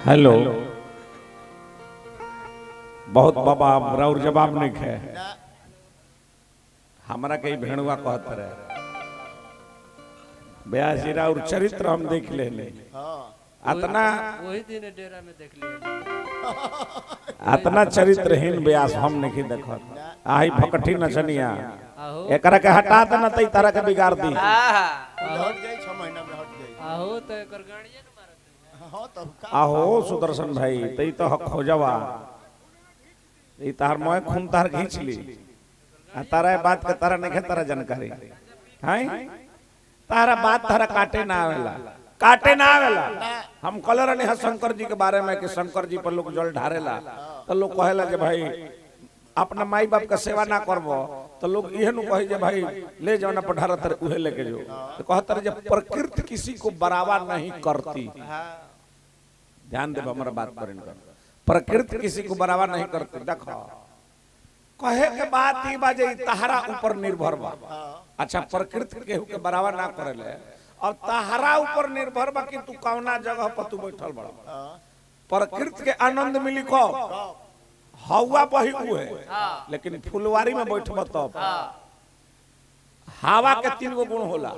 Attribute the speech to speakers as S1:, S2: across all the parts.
S1: hello बहुत बाबा और जवाब नहीं खे हमारा कई भेणुआ कहते रहे ब्याजीरा और चरित्र हम देख ले अतना
S2: वही दिन डेरा में देख लिया
S1: अतना चरित्रहीन ब्यास हम नहीं देखत आही भकठी नचनिया एकरा के हटा दे न तई तरह के बिगाड़ दी
S3: हट जाई 6 महीना में हट जाई
S2: आहो तो एकर गाड़िए न मारत
S3: हां तब का
S1: आहो सुदर्शन भाई तई तो हक खोजवा ई तार मोय खून तार खींच ली तारा बात के तारा नहीं तारा जानकारी हैं तारा बात तारा काटे ना आवेला हम कलर नहीं शंकर जी के बारे में कि शंकर जी पर लोग जल ढारेला तो लोग कहेला जे भाई अपना माई बाप का सेवा ना करबो तो लोग इहे नु कहे जे भाई ले जाओ ना पढ़ारा तर उहे लेके जो तो कहतर जे प्रकृति किसी को बराबर नहीं करती ध्यान दे हमरा बात पर इनका प्रकृति किसी को बराबर नहीं करती देखो कहे के बात ही बाजे तहरा ऊपर निर्भर बा अच्छा प्रकृति केहू के बराबर ना करेले अब तहरा ऊपर निर्भर बा कि तू कौना जगह पर तू बैठल बड़ा प्रकृति के आनंद मिली को हवा बही हुए लेकिन फुलवारी में बैठब तब हवा के 3 गो गुण होला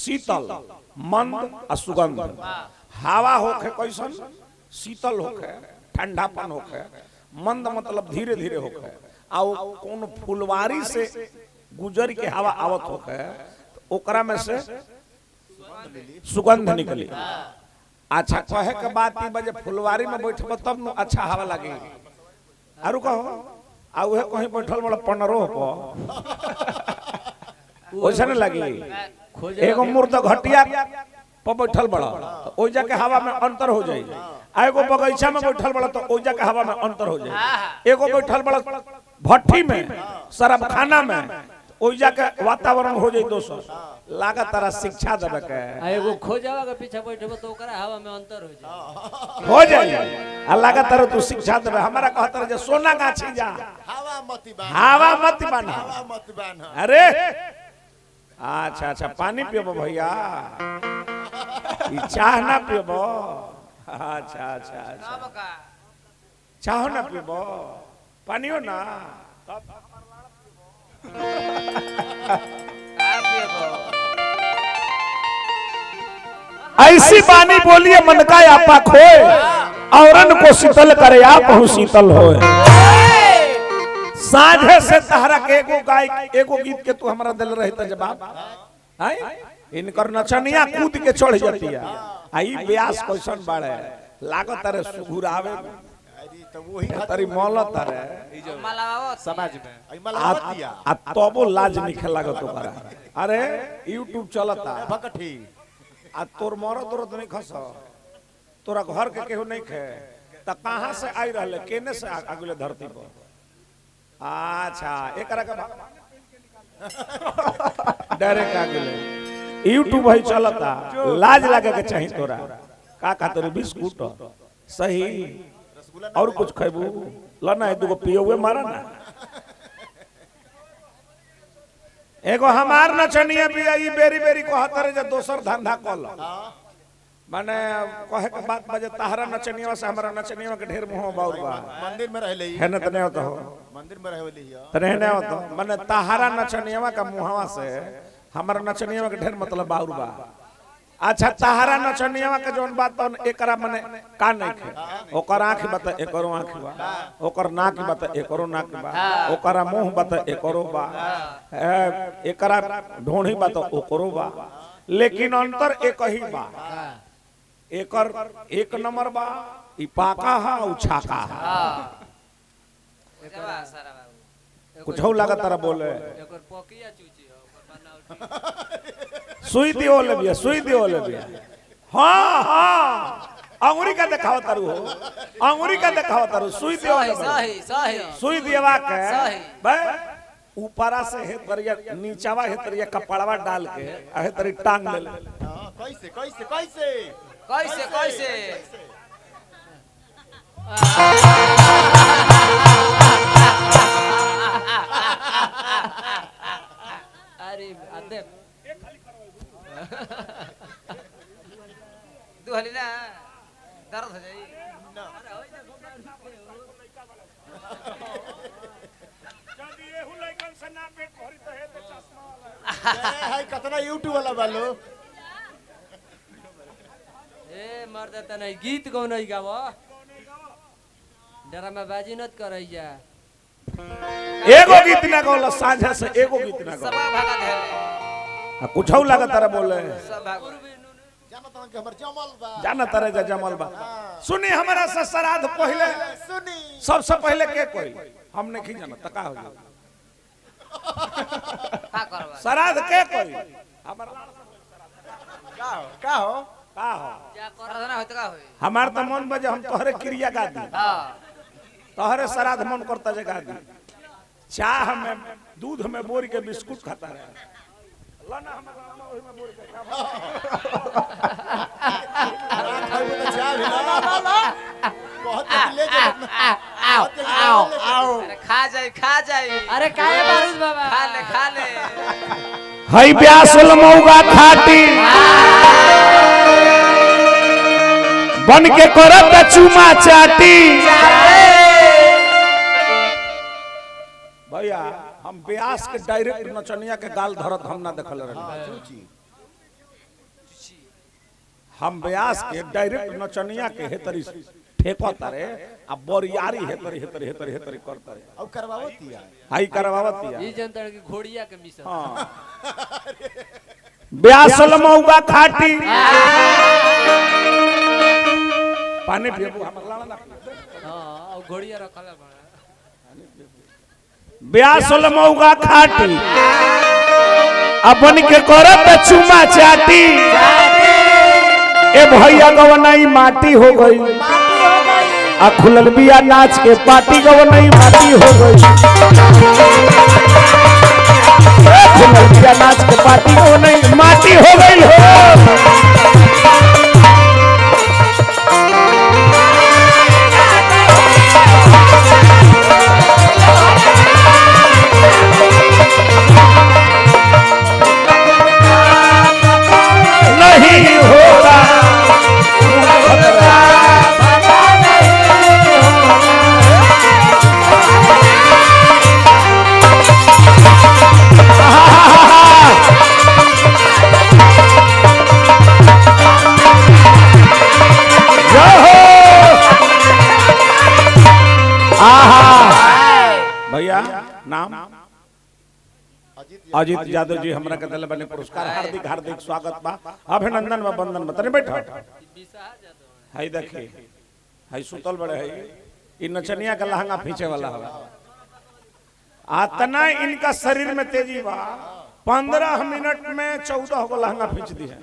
S1: शीतल मंद और सुगंध हवा होखे कैसन शीतल होखे ठंडापन होखे मंद मतलब धीरे धीरे होखे आ कौन फुलवारी से गुजर के हवा आवत होखे तो ओकरा में से सुगंध निकली अच्छा कहे के बात ई बजे फुलवारी में बैठब तब न अच्छा हवा लगे आरु कहो आ उहे कहीं बैठल बड़ा 15 पर ओइसन लगी एगो मुर्द घटिया पर बैठल बड़ा तो ओइ जाके हवा में अंतर हो जाई आ एगो बगीचा में बैठल बड़ा तो ओइ जाके हवा में अंतर हो जाई एगो बैठल बड़ा भट्ठी में शराब खाना में ओइ जाके वातावरण हो जाई दोसर लागा तारा शिक्षा देबे के
S2: एगो खोजावा के पीछे बैठब तो ओकरा हवा में अंतर
S1: हो जाई आ लागा तारा तू शिक्षा देबे हमरा कहतर जे सोना गाछी जा
S3: हवा मत बान
S1: हवा मत बन
S3: हवा मत बान
S1: अरे अच्छा अच्छा पानी पियबो भैया ई चाह ना पियबो अच्छा अच्छा अच्छा चाह ना पियबो पानियो ना ऐसी बानी बोलिए मन का आपा खोए औरन को शीतल करे आप हूँ शीतल होए साझे से तहरा के एगो गीत के तू हमरा दिल रहे त जवाब हैं इनकर नचनिया कूद के चढ़ जाती है आई ब्यास क्वेश्चन बाड़े लागत रे सुघुरावे
S3: तो वही
S1: तरी मौलत रे
S2: समाज में
S1: आ तबो लाज निखे लागत ओकरा अरे YouTube चलता
S3: भकठी
S1: आ तोर मरद उरद नहीं खस तोरा घर के केहू नहीं खे त कहां से आई रहले केने से आगुले धरती पर अच्छा एकरा के डायरेक्ट आगुले YouTube भाई चलता लाज लागे के चाहिए तोरा का तोरे बिस्कुट सही और कुछ खैबू लना दुगो पियोवे मारा ना एगो हमार नचनिया भी आई बेरी बेरी कहत रे जे दोसर धंधा कल माने कहे के बात बजे तहरा नचनिया से हमरा नचनिया के ढेर मुंह बाउर बा
S3: मंदिर में रहले
S1: है न तने होत हो
S3: मंदिर में रहले हिया
S1: तने ने होत माने तहरा नचनिया का मुंहवा से हमरा नचनिया के ढेर मतलब बाउर बा अच्छा तहरा नचनिया के जोन बात तन एकरा माने का नहीं खे ओकर आंख बता एकरो आंख बा ओकर नाक बता एकरो नाक बा ओकरा मुंह बता एकरो बा एकरा ढोणी बता ओकरो बा लेकिन अंतर एक ही बा एकर 1 नंबर बा ई पाका हा उ छाका हा कुछ हो लगा तारा बोले
S2: एकर पकिया चूची हो ओकर बनावटी
S1: सुई दियो ले बिया हां हां अंगुरी का दिखाओ तारू हो अंगुरी का दिखाओ तारू सुई दियो
S2: सही सही
S1: सुई दियवा के
S2: सही
S1: बे ऊपरा से हे तरिया नीचावा हे तरिया कपड़वा डाल के हे तरी टांग ले
S3: कैसे कैसे कैसे
S2: कैसे कैसे अरे अदे तू हली ना दर्द हो जाई
S3: ना हाय कितना यूट्यूब वाला बालो
S2: ए मर्द त नहीं गीत गौ नहीं गाव डरामा बाजी नत करैया
S1: एगो गीत ना गौला साझा से एगो गीत ना
S2: सब
S1: गौला
S2: भागा धैले
S1: कुछौ लागत तारा बोले
S2: सब भागा
S3: जाना तो के हमर जमल बा
S1: जाना तारे जा जमल बा सुनी हमारा से श्राद्ध पहले
S3: सुनी
S1: सबसे पहले के कोई हम नहीं जाना तका हो जाए
S2: का करबा
S1: श्राद्ध के कोई हमारा
S3: का हो
S1: का हो
S2: जा कर ना होत का होई
S1: हमार तो मन बजे हम तोहरे क्रिया गा दी
S2: हां
S1: तोहरे श्राद्ध मन करता जगा दी चाह में दूध में बोर के बिस्कुट खाता रहे लाना हमारा ओहि में बोर के
S3: खाइबो त चाह भी ना बहुत ले जा
S2: आओ अरे खा जाई अरे काहे बारूद बाबा खा ले
S1: हई ब्यासल मौगा खाटी बन के करत चुमा चाटी भैया हम ब्यास के डायरेक्ट नचनिया के गाल धरत हम ना देखल रहे हम ब्यास के डायरेक्ट नचनिया के हेतरी ठेकता रे आ बरियारी हेतरी करता रे
S3: अब करवावतिया
S1: हाई करवावतिया
S2: ई जनता की घोड़िया के मिशन
S1: हां ब्यासल मौगा खाटी पानी पियो हमर लाना ना
S2: हां और घोड़िया रखला बा
S1: ब्यासल मौगा खाटी अपन के करत चुमा चाटी ए भैया गवनाई माटी हो गई आ खुलल बिया नाच के पार्टी गवनाई माटी हो गई खुलल बिया नाच के पार्टी गवनाई माटी हो गई हो नहीं होगा भैया नाम अजीत यादव जी हमरा के दिले बने पुरस्कार हार्दिक हार्दिक स्वागत बा अभिनंदन बा वंदन बा तने बैठो हाय देखी हाय सुतल बड़े है इ नचनिया का लहंगा पीछे वाला है आतना इनका शरीर में तेजी बा 15 मिनट में 14 को लहंगा खींच दी है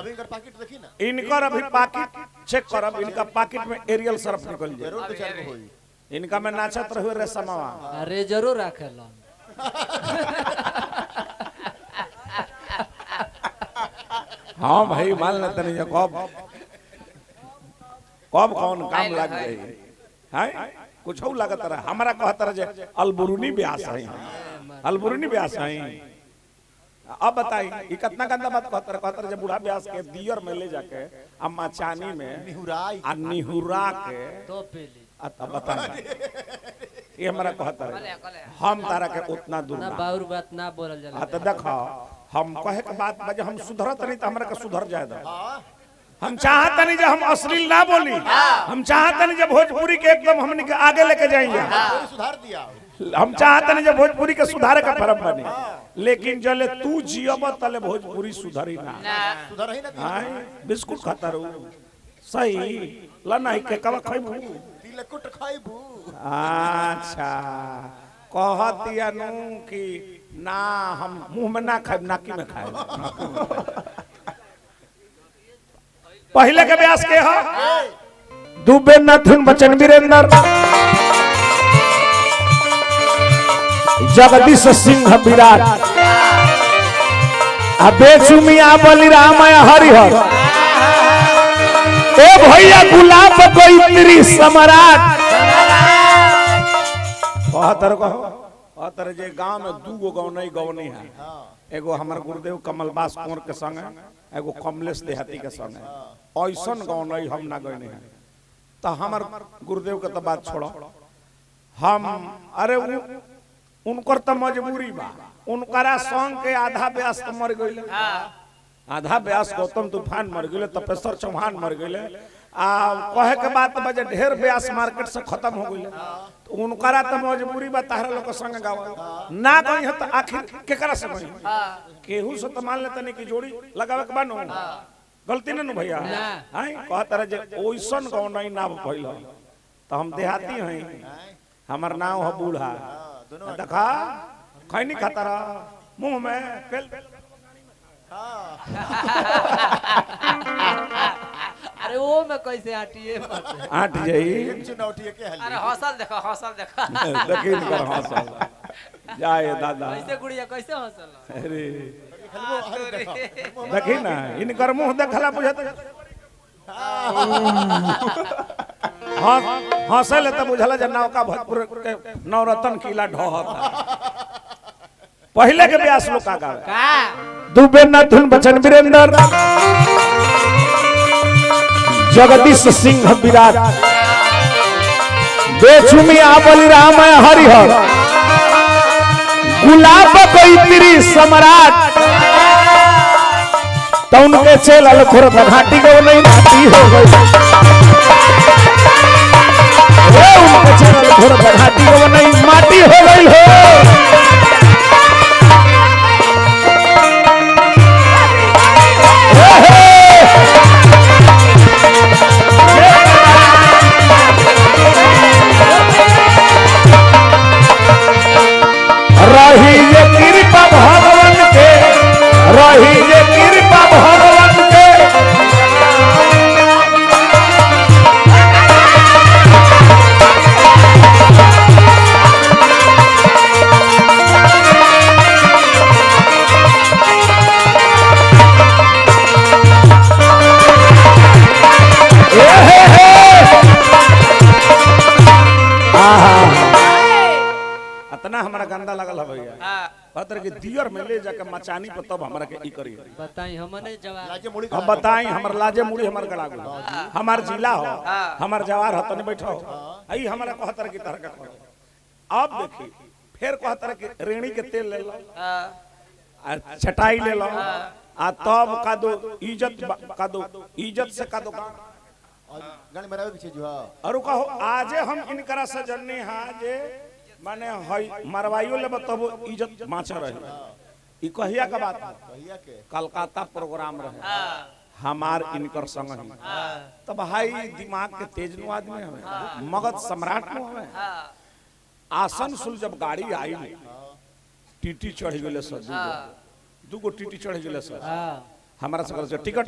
S3: अभी इनकर पैकेट देखी ना
S1: इनकर अभी पैकेट चेक करब इनका पैकेट में एरियल सर्फ निकल जाए
S3: जरूर तो चार को होई
S1: इनका में नाचत रहुए रे समावा
S2: अरे जरूर रखेला
S1: हाँ भाई मान लेते नहीं कब कौन काम लग जाए हैं कुछ और लागत रहा हमारा कहत रहा जे अलबुरुनी ब्यास है अलबुरुनी ब्यास है अब बताई ये कितना गंदा बात कहत रहा जे बूढ़ा ब्यास के दियर में ले जाके अम्मा चानी में
S3: निहुराई
S1: आ निहुरा के
S2: तो पहले
S1: अब बताई ये हमारा कहत रहा हम तारा के उतना दूर
S2: ना
S1: ना
S2: बाउर बात ना बोलल जाला
S1: तो देखो हम कहे के बात बजे हम सुधरत नहीं तो हमरा के सुधर जाए दो
S3: हां
S1: हम चाहत नहीं जब हम अश्लील ना बोली हम चाहत नहीं जब भोजपुरी के एकदम हमने के आगे लेके जाएंगे
S3: कोई सुधार दिया
S1: हम चाहते नहीं जब भोजपुरी के सुधार का फर्म बने लेकिन जले तू जियब तले भोजपुरी सुधरी ना
S3: सुधार ही ना दिया
S1: हाय बिस्कुट खाता रहू सही लना के कब खइबू
S3: तिलकुट खाइबू
S1: अच्छा कहतिया नु कि ना हम मुंह में ना खाइब नाकी में खाइब पहले के व्यास के हो दुबे नथुन बचन वीरेंद्र जगदीश सिंह विराट बेचुमिया बलिराम हरिहर ए भैया गुलाब कोई सम्राट कहतर जे गांव में दूगो गौनई गौनी है एगो हमर गुरुदेव कमलबास कुंवर के संग एगो कमलेश देहाती के संग ऐसन गौनई हम ना गौनी है तो हमार गुरुदेव के तो बात छोड़ो हम अरे उनकर तो मजबूरी बा उनकरा सॉन्ग के आधा व्यास तो मर गइले आधा व्यास गौतम तूफान मर गइले तपेश्वर चौहान मर गइले आ कहे के बात बजे ढेर व्यास मार्केट से खत्म हो गइले तो उनकरा तो मजबूरी बा तारा लोग के संग गावा ना कहीं है तो आखिर केकरा से कहीं केहू से तो मान लेते नहीं कि जोड़ी लगावे के बानो गलती न भैया हां कहत रहे जे ओइसन गौ नहीं ना भइल तो हम देहाती हैं हमर नाम है बूढ़ा देखा खैनी खाता रहा मुंह में पेल
S2: अरे वो मैं कैसे आटिए
S1: आट जाई
S3: चुनौती के हल
S2: अरे हौसल देखो
S1: देखिन कर हंसल जाए दादा
S2: कैसे गुड़िया कैसे हौसल
S1: अरे
S3: देखो
S1: देखी ना इनकर मुंह देखला बुझत हां हंसल त बुझला जे नौका भोजपुर के नवरत्न किला ढहत पहले के व्यास लोग का गावे
S2: का
S1: दुबे न धुन बचन वीरेंद्र जगदीश सिंह विराट बेचुमी आवली राम हरिहर गुलाब कोई तेरी सम्राट तो उनके चेल खुर घाटी को नहीं नाटी हो गई उनके चेल खुर घाटी को नहीं माटी हो गई हो रही ये कृपा भगवान के रही ये कृपा भगवान के इतना हमारा गंदा लगल है भैया पत्र के दियर में ले जाके मचानी पर तब हमरा के ई करी
S2: बताई हमने जवाब
S3: लाजे मुड़ी
S1: हम बताई हमर लाजे मुड़ी हमर गला गुला हमार जिला हो हमार जवार हो तने बैठो आई हमरा कहतर की तरह का करो अब देखी फिर कहतर की रेणी के तेल ले लो आ छटाई ले लो आ तब का दो इज्जत से का दो
S3: गाड़ी मरावे के चीज हो
S1: और कहो आजे हम इनकरा से जन्नी हां जे माने हई मरवाइयो ले तब इज्जत बाँच रहे ई कहिया का बात
S3: कहिया के
S1: कलकत्ता प्रोग्राम रहे हमार इनकर संग ही तब भाई दिमाग के तेज नु आदमी हमें मगध सम्राट नु हमें आसन सुल जब गाड़ी आई टीटी चढ़ गेले सर दुगो टीटी चढ़ गेले सर हमारा से कर टिकट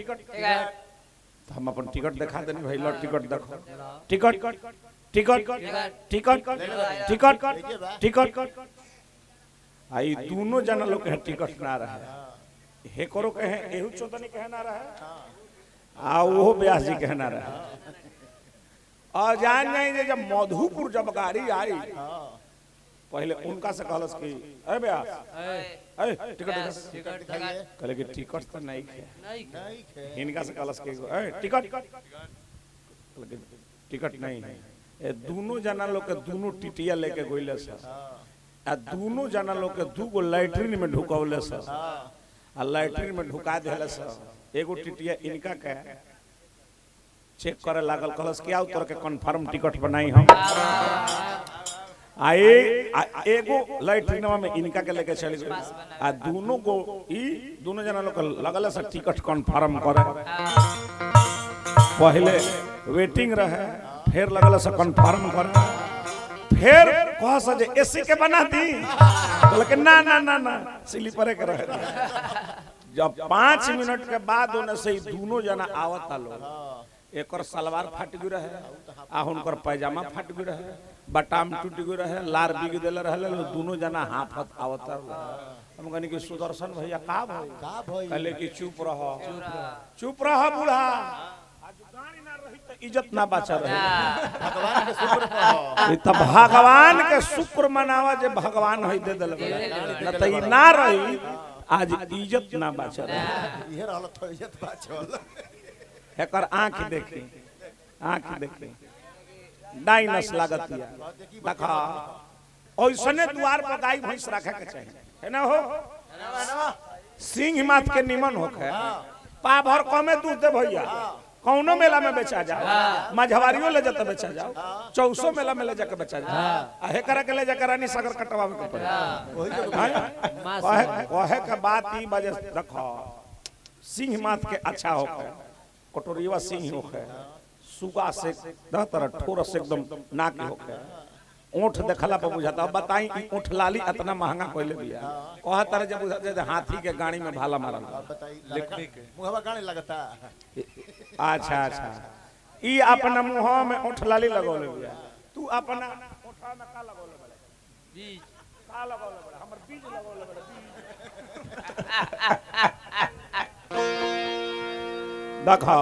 S1: हम अपन टिकट दिखा देनी भाई लो टिकट देखो ticket ticket ticket ticket ticket I दोनों जना लोग के टिकट ना रहे हे करो कहे एहू चोदनी कहना रहे आ वो व्यास जी कहना रहे और जान जाए जब मधुपुर जब गाड़ी आई पहले उनका से कहलस कि अरे व्यास ए टिकट कहले कि टिकट तो नहीं है इनका से कहलस कि ए टिकट टिकट नहीं है ए दोनों जना लोग के दोनों टिटिया लेके गइले सर आ दोनों जना लोग के दू गो लैट्रिन में ढुकौले सर आ लैट्रिन में ढुका देले सर एगो टिटिया इनका के चेक करे लागल कहलस कि आओ तोर के कंफर्म टिकट बनाई हम एगो लैट्रिनवा में इनका के लेके चली गई आ दोनों को दोनों जना लोग लगल से टिकट कंफर्म करे पहले वेटिंग रहे फिर लगल से कंफर्म करे फिर कह सजे एसी के बना दी लेकिन ना ना ना ना स्लीपर के रहे जब 5 मिनट के बाद उन्हें से दोनों जना आवता लोग एक सलवार फट गई रहे आ हुनकर पैजामा फट गई रहे बटाम टूट गई रहे लार बिग देले रहे दोनों जना हाफत आवता हम कहनी कि सुदर्शन भैया का भाई कहले कि चुप रह बूढ़ा इज्जत ना बचा रहे
S3: भगवान के शुक्र पर
S1: तब भगवान के शुक्र मनावा जे भगवान है दे देले न त ई ना रही आज इज्जत ना बचा रहे
S3: इहे रहल तो इज्जत बाचल
S1: एकर आंख देखी डाइनस लागतिया देखा ओइसने द्वार पर गाय भैंस रखे के चाहिए है ना हो सिंह मात के निमन होखे पा भर कमे दूध दे भैया कौनो मेला में बेचा जाओ मझवारियों ले जाते बेचा जाओ 400 मेला में ले जाके बेचा जाओ हे करे के ले जाकर रानी सागर कटवावे के पड़े कहे के बात ई बजे रखो सिंह मात के अच्छा होखे कटोरिया सिंह होखे सुगा से दह तरह ठोर से एकदम नाक होखे ओठ देखला पर बुझाता अब बताई ई ओठ लाली इतना महंगा कोइले बिया कहा तरह जब बुझाते हाथी के गाड़ी में भाला मारल
S3: बताई मुहवा गाने लगता
S1: अच्छा अच्छा ई अपना मुंह में ओठ लाली लगौले बिया तू अपना ओठा में का लगौले बड़े बीज का लगौले बड़े हमर बीज लगौले बड़े बीज देखा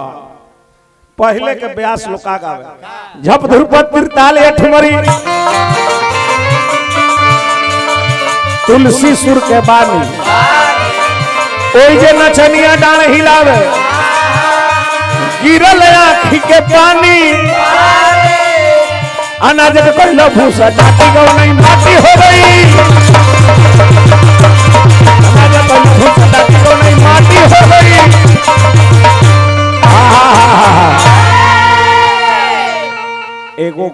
S1: पहले के ब्यास लोका गावे झप धुरपत तिरताल एठमरी तुलसी सुर के बानी ओई जे नचनिया डाल हिलावे गिरल आँखी के पानी अनाज के कोई भूसा डाटी गौ नहीं माटी हो गई